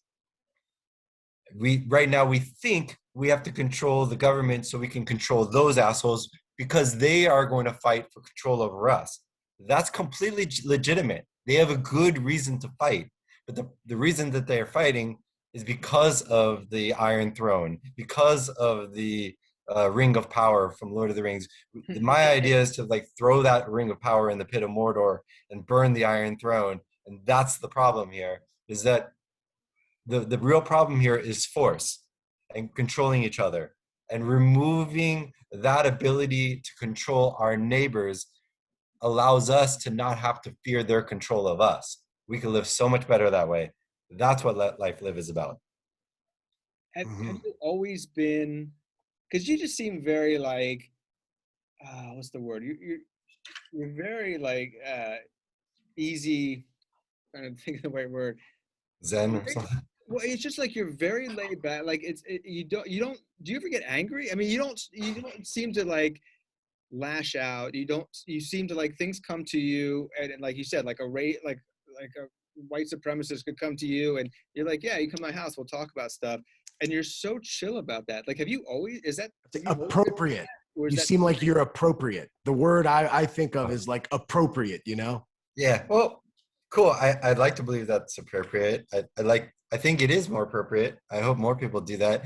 Right now we think we have to control the government so we can control those assholes because they are going to fight for control over us. That's completely legitimate. They have a good reason to fight, but the reason that they are fighting is because of the Iron Throne, because of the Ring of Power from Lord of the Rings. My idea is to like throw that Ring of Power in the pit of Mordor and burn the Iron Throne. And that's the problem here, is that the real problem here is force and controlling each other. And removing that ability to control our neighbors allows us to not have to fear their control of us. We can live so much better that way. That's what Let Life Live is about. Have you always been, because you just seem very like, what's the word? You're very like easy, trying to think of the right word. Zen or something. Well, it's just like you're very laid back. Like you don't do you ever get angry? I mean, you don't seem to like lash out. You seem to like things come to you, and like you said, like like a white supremacist could come to you and you're like, yeah, you come to my house, we'll talk about stuff. And you're so chill about that. Like, have you always, is that appropriate? Or is You that seem like you're appropriate. The word I think of is like appropriate, you know? Yeah. Well, cool. I'd like to believe that's appropriate. I think it is more appropriate. I hope more people do that.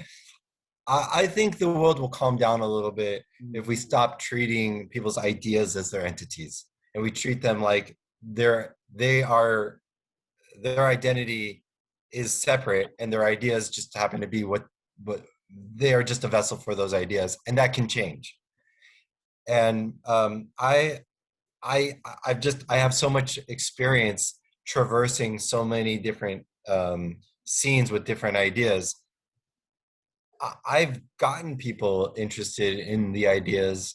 I think the world will calm down a little bit if we stop treating people's ideas as their entities and we treat them like their identity is separate and their ideas just happen to be what they are, just a vessel for those ideas, and that can change. And I have so much experience traversing so many different scenes with different ideas. I've gotten people interested in the ideas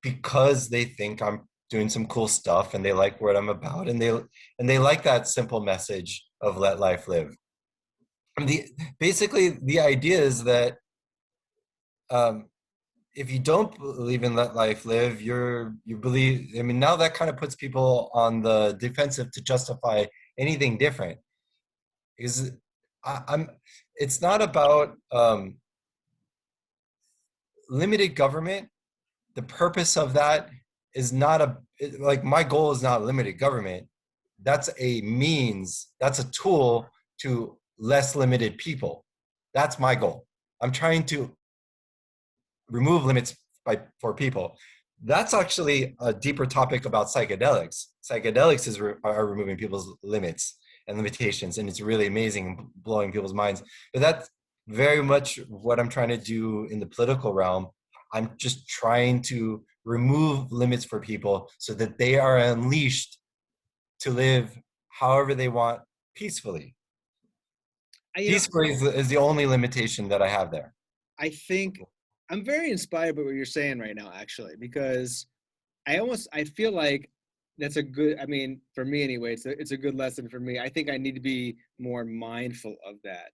because they think I'm doing some cool stuff and they like what I'm about, and they like that simple message of let life live. And basically the idea is that if you don't believe in let life live, you believe. I mean, now that kind of puts people on the defensive to justify anything different, because I'm. It's not about limited government. The purpose of that is not like my goal is not limited government. That's a means. That's a tool to less limited people. That's my goal. I'm trying to remove limits for people. That's actually a deeper topic about psychedelics. Psychedelics are removing people's limits and limitations, and it's really amazing, blowing people's minds. But that's very much what I'm trying to do in the political realm. I'm just trying to remove limits for people so that they are unleashed to live however they want peacefully. Peacefully is the only limitation that I have there. I think I'm very inspired by what you're saying right now, actually, because I feel like that's a good, I mean, for me anyway, it's a good lesson for me. I think I need to be more mindful of that,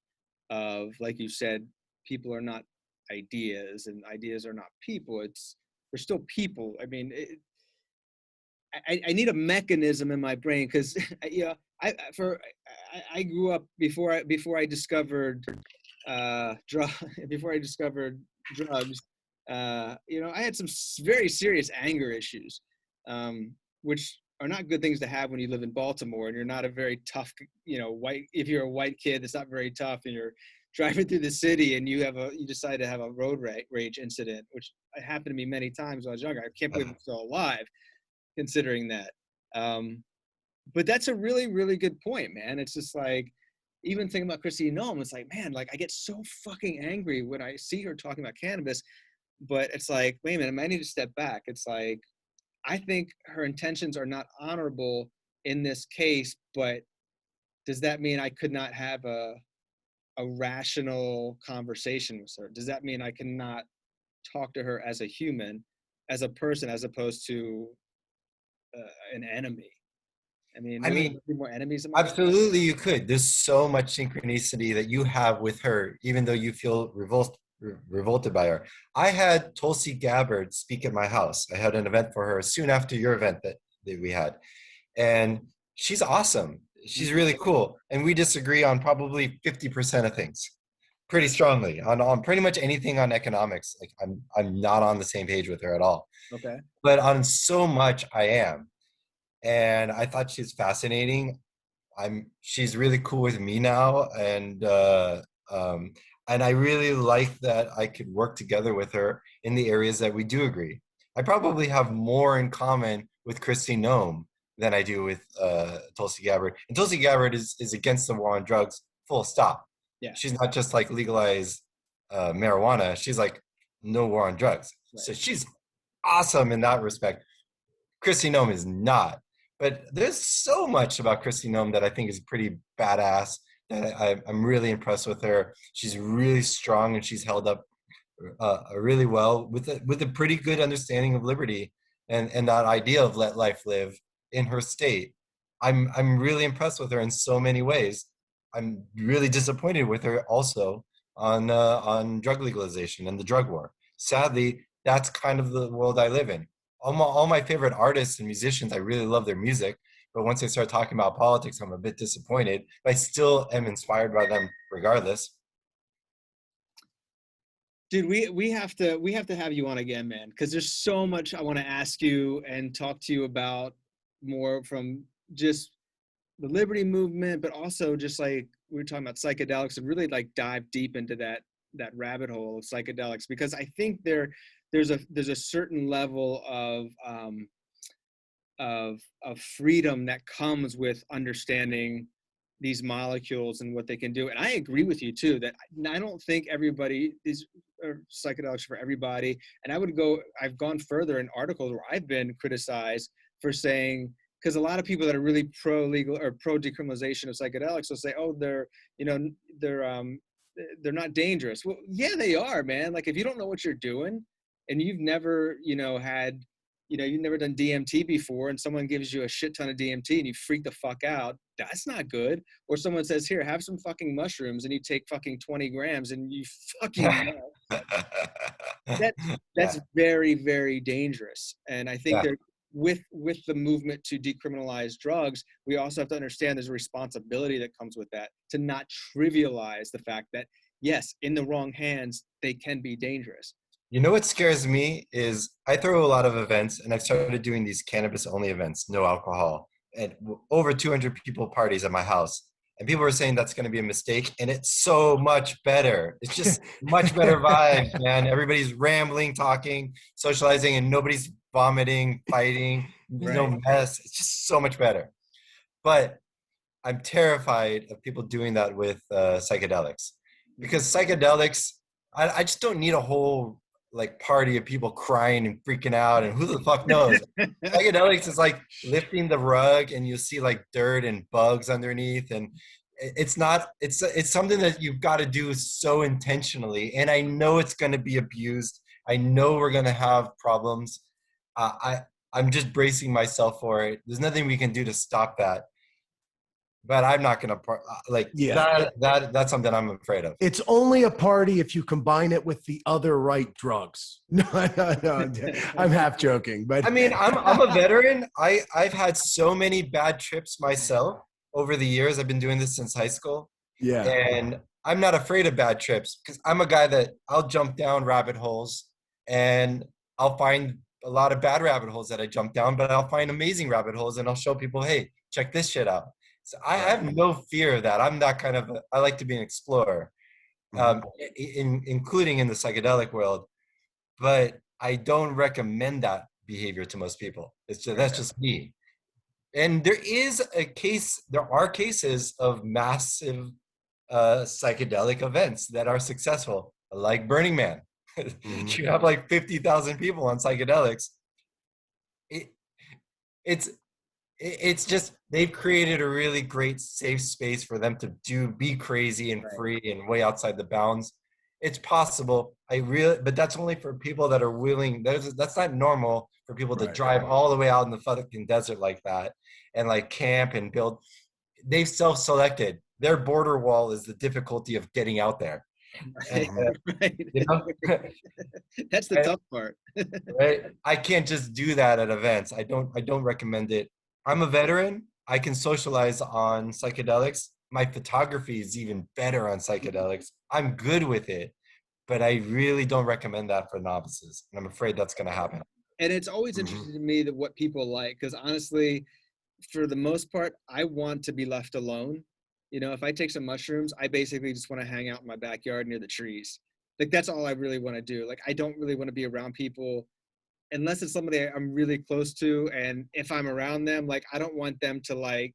of, like you said, people are not ideas and ideas are not people. We're still people. I mean, I need a mechanism in my brain because, you know, I grew up before I discovered before I discovered drugs. You know, I had some very serious anger issues, which are not good things to have when you live in Baltimore and you're not a very tough, you know, if you're a white kid, it's not very tough, and you're driving through the city and you decide to have a road rage incident, which happened to me many times when I was younger. I can't believe I'm still alive, considering that. But that's a really, really good point, man. It's just like, even thinking about Christine Noem, it's like, man, like I get so fucking angry when I see her talking about cannabis, but it's like, wait a minute, I need to step back. It's like, I think her intentions are not honorable in this case, but does that mean I could not have a rational conversation with her? Does that mean I cannot talk to her as a human, as a person, as opposed to an enemy? I mean, be more enemies among absolutely you could. There's so much synchronicity that you have with her, even though you feel revolted by her. I had Tulsi Gabbard speak at my house. I had an event for her soon after your event that we had. And she's awesome. She's really cool. And we disagree on probably 50% of things pretty strongly on pretty much anything on economics. Like I'm not on the same page with her at all. Okay. But on so much I am. And I thought she's fascinating. She's really cool with me now, and I really like that I could work together with her in the areas that we do agree. I probably have more in common with Christine Noem than I do with Tulsi Gabbard. And Tulsi Gabbard is against the war on drugs, full stop. Yeah. She's not just like legalize marijuana. She's like, no war on drugs. Right. So she's awesome in that respect. Kristi Noem is not. But there's so much about Kristi Noem that I think is pretty badass. That I'm really impressed with her. She's really strong, and she's held up really well with a pretty good understanding of liberty and that idea of let life live in her state. I'm really impressed with her in so many ways. I'm really disappointed with her also on drug legalization and the drug war. Sadly, that's kind of the world I live in. All my favorite artists and musicians, I really love their music, but once they start talking about politics, I'm a bit disappointed. But I still am inspired by them regardless. Dude, we have to have you on again, man, because there's so much I want to ask you and talk to you about more from just the liberty movement, but also just like we were talking about psychedelics and really like dive deep into that rabbit hole of psychedelics, because I think there's a certain level of freedom that comes with understanding these molecules and what they can do. And I agree with you too, that I don't think these are psychedelics for everybody. And I've gone further in articles where I've been criticized for saying, because a lot of people that are really pro legal or pro decriminalization of psychedelics will say, oh, they're not dangerous. Well, yeah, they are, man. Like if you don't know what you're doing and you've never, you've never done DMT before, and someone gives you a shit ton of DMT and you freak the fuck out, that's not good. Or someone says, here, have some fucking mushrooms, and you take fucking 20 grams and you fucking that's very, very dangerous. And I think with the movement to decriminalize drugs, we also have to understand there's a responsibility that comes with that, to not trivialize the fact that, yes, in the wrong hands, they can be dangerous. You know what scares me is I throw a lot of events, and I've started doing these cannabis only events, no alcohol, and over 200 people parties at my house. And people are saying that's going to be a mistake, and it's so much better. It's just much better vibe, man. Everybody's rambling, talking, socializing, and nobody's vomiting, fighting, no mess. It's just so much better. But I'm terrified of people doing that with psychedelics, because psychedelics, I just don't need a whole like party of people crying and freaking out, and who the fuck knows. Psychedelics is like lifting the rug and you see like dirt and bugs underneath, and it's something that you've got to do so intentionally. And I know it's going to be abused. I know we're going to have problems. I'm just bracing myself for it. There's nothing we can do to stop that. But I'm not going to that's something I'm afraid of. It's only a party if you combine it with the other right drugs. No, I'm half joking, but I mean, I'm a veteran. I've had so many bad trips myself over the years. I've been doing this since high school. Yeah. And I'm not afraid of bad trips, because I'm a guy that I'll jump down rabbit holes, and I'll find a lot of bad rabbit holes that I jump down, but I'll find amazing rabbit holes, and I'll show people, hey, check this shit out. So I have no fear of that. I'm that kind of I like to be an explorer, including in the psychedelic world. But I don't recommend that behavior to most people. That's just me. And there are cases of massive psychedelic events that are successful, like Burning Man. You have like 50,000 people on psychedelics. It's just, they've created a really great safe space for them to be crazy and free and way outside the bounds. It's possible. But that's only for people that are willing. That's not normal for people to drive all the way out in the fucking desert like that and like camp and build. They've self-selected. Their border wall is the difficulty of getting out there. And, you know? That's the tough part. Right? I can't just do that at events. I don't recommend it. I'm a veteran. I can socialize on psychedelics. My photography is even better on psychedelics. I'm good with it, but I really don't recommend that for novices. And I'm afraid that's going to happen. And it's always interesting to me that what people like, because honestly, for the most part, I want to be left alone. You know, if I take some mushrooms, I basically just want to hang out in my backyard near the trees. Like, that's all I really want to do. Like, I don't really want to be around people unless it's somebody I'm really close to. And if I'm around them, like, I don't want them to like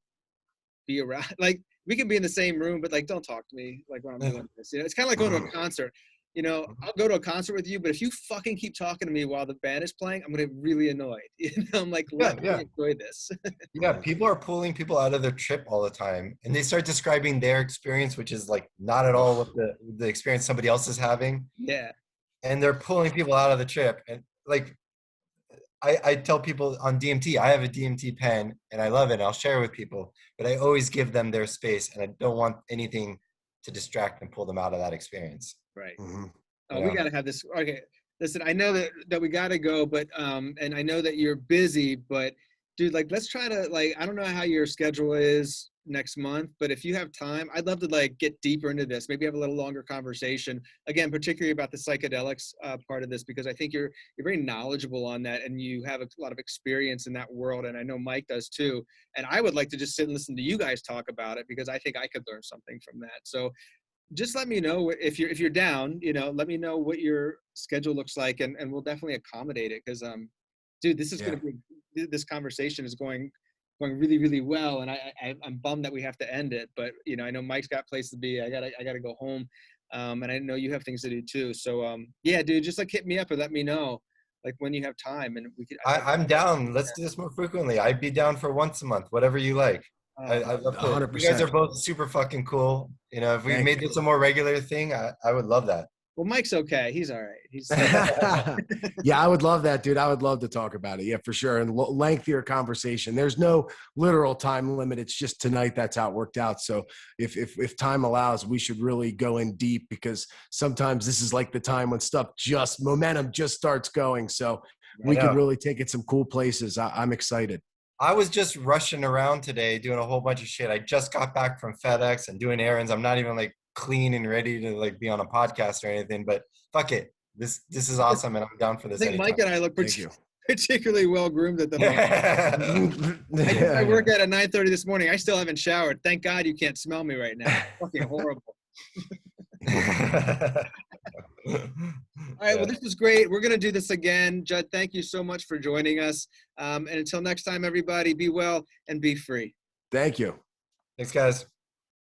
be around. Like, we can be in the same room, but like, don't talk to me like when I'm doing this. You know, it's kind of like going to a concert. you know, I'll go to a concert with you, but if you fucking keep talking to me while the band is playing, I'm gonna get really annoyed. You know, I'm like, let me enjoy this. Yeah, people are pulling people out of their trip all the time, and they start describing their experience, which is like not at all what the experience somebody else is having. Yeah. And they're pulling people out of the trip. And like I tell people on DMT, I have a DMT pen and I love it. I'll share it with people, but I always give them their space, and I don't want anything to distract and pull them out of that experience. Right. Mm-hmm. Oh, we gotta have this. Okay, listen, I know that we gotta go, but and I know that you're busy, but dude, like, let's try to, like, I don't know how your schedule is next month, but if you have time, I'd love to like get deeper into this. Maybe have a little longer conversation again, particularly about the psychedelics part of this, because I think you're very knowledgeable on that, and you have a lot of experience in that world, and I know Mike does too. And I would like to just sit and listen to you guys talk about it, because I think I could learn something from that. So just let me know if you're down, you know, let me know what your schedule looks like, and we'll definitely accommodate it. Cause dude, this is gonna be, this conversation is going really, really well. And I'm bummed that we have to end it, but you know, I know Mike's got place to be. I gotta go home. And I know you have things to do too. So yeah, dude, just like hit me up and let me know like when you have time, and we could. I'm down. Let's do this more frequently. I'd be down for once a month, whatever you like. I love to. 100%. You guys are both super fucking cool. You know, if we made this a more regular thing, I would love that. Well, Mike's okay. He's all right. He's yeah, I would love that, dude. I would love to talk about it. Yeah, for sure. And lengthier conversation. There's no literal time limit. It's just tonight. That's how it worked out. So if time allows, we should really go in deep, because sometimes this is like the time when momentum just starts going. So we could really take it some cool places. I'm excited. I was just rushing around today doing a whole bunch of shit. I just got back from FedEx and doing errands. I'm not even like clean and ready to like be on a podcast or anything, but fuck it. This is awesome, and I'm down for this. I think anytime. Mike and I look particularly well groomed at the moment. I work at 9:30 this morning. I still haven't showered. Thank God you can't smell me right now. It's fucking horrible. All right, well, this was great. We're going to do this again. Judd, thank you so much for joining us. And until next time, everybody, be well and be free. Thank you. Thanks, guys.